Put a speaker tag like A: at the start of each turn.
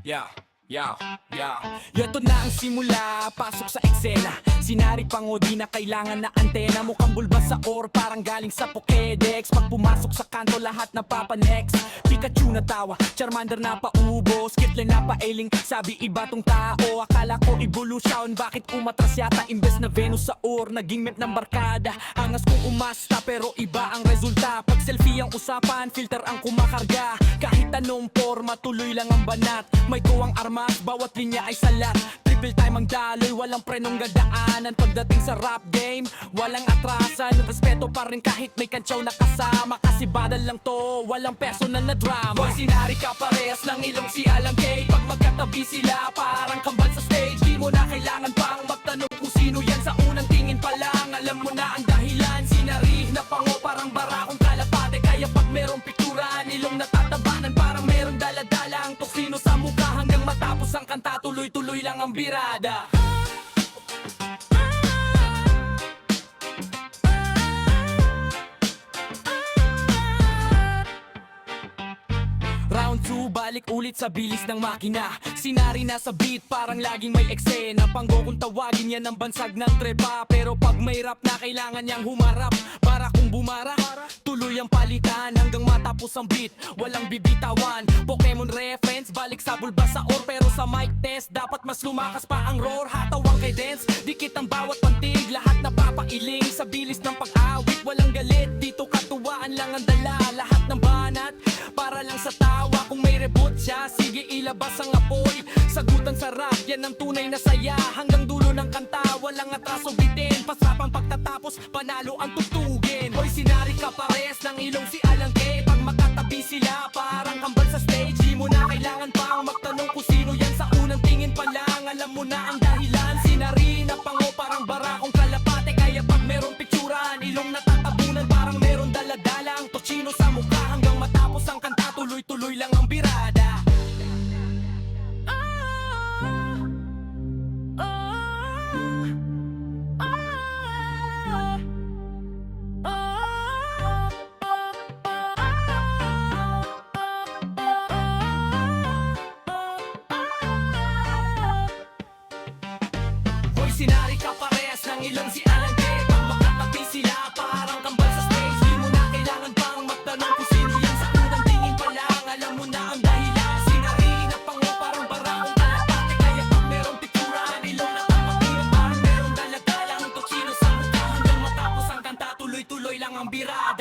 A: Yeah, yeah, yeah. Yato na ang simula, pasok sa eksena. Sinari pango, di na kailangan na antena. Mukhang bulba sa or, parang galing sa Pokédex. Pag pumasok sa kanto, lahat napapanex. Pikachu na tawa, Charmander na paubo, Skitler na paeling, sabi iba tong tao. Akala ko evolution, bakit umatras yata? Imbes na Venus sa or, naging map ng barkada. Angas kong umasta, pero iba ang resulta. Pag selfie ang usapan, filter ang kumakarga. Kahit anong forma, tuloy lang ang banat. May kuwang armas, bawat linya ay salat. Triple time ang daloy, walang prenong gadaanan. Pagdating sa rap game, walang atrasan. Respeto pa rin kahit may kantsaw na kasama. Kasi badal lang to, walang personal na drama. Boy, sinari ka parehas ng ilong si Alang K. Pag magkatabi sila, parang kambal sa stage. Di mo na kailangan pang magtanong kung sino yan. Sa unang tingin pa lang, alam mo na ang dahilan. Sinari na pango, parang barakong kalapate. Kaya pag merong pikturan, ilong natatabanan. Parang merong daladala ang toksino sa mukha. Hanggang matapos ang kanta, tuloy-tuloy lang ang birada. Round 2, balik ulit sa bilis ng makina. Sinari na sa beat, parang laging may eksena. Panggo kung tawagin yan ng bansag ng trepa. Pero pag may rap na kailangan niyang humarap. Para kung bumara, tuloy ang palitan. Hanggang matapos ang beat, walang bibitawan. Pokemon reference, balik sa bulba sa or. Pero sa mic test, dapat mas lumakas pa ang roar. Hatawang kay dance, dikit ang bawat pantig. Lahat napapailing sa bilis ng pag-awit. Walang galit, dito katuwaan lang ang dala. Lahat ng banat, para lang sa tawa. Kung may reboot siya, sige ilabas ang apoy. Sagutan sa rap, yan ang tunay na saya. Hanggang dulo ng kanta, walang atraso bitin. Pasapang pagtatapos, panalo ang tutugin. Hoy, sinari ka pares ng ilong si Alang K. Pag magkatabi sila, parang kambal sa stage. Di mo na kailangan pang magtanong kung sino yan. Sa unang tingin pa lang, alam mo na ang dahilan. Sinari na pango, parang barakong kalapate. Kaya pag merong picturan, ilong natatabunan. Parang meron daladala ang toksino sa mukha. Hanggang matapos ang kanta, tuloy-tuloy lang ang birada. Hoy, sinari ka parehas ng ilong si Alang K. Pag magkatabi sila, parang kambal sa stage. Di mo na kailangan pang magtanong kung sino yan. Sa unang tingin pa lang, alam mo na ang dahilan. Sinari na pango, parang barakong kalapate. Kaya pag merong picturan, ilong natatabihan. Parang merong daladala ang toksino sa mukha. Hanggang matapos ang kanta, tuloy-tuloy lang ang birada.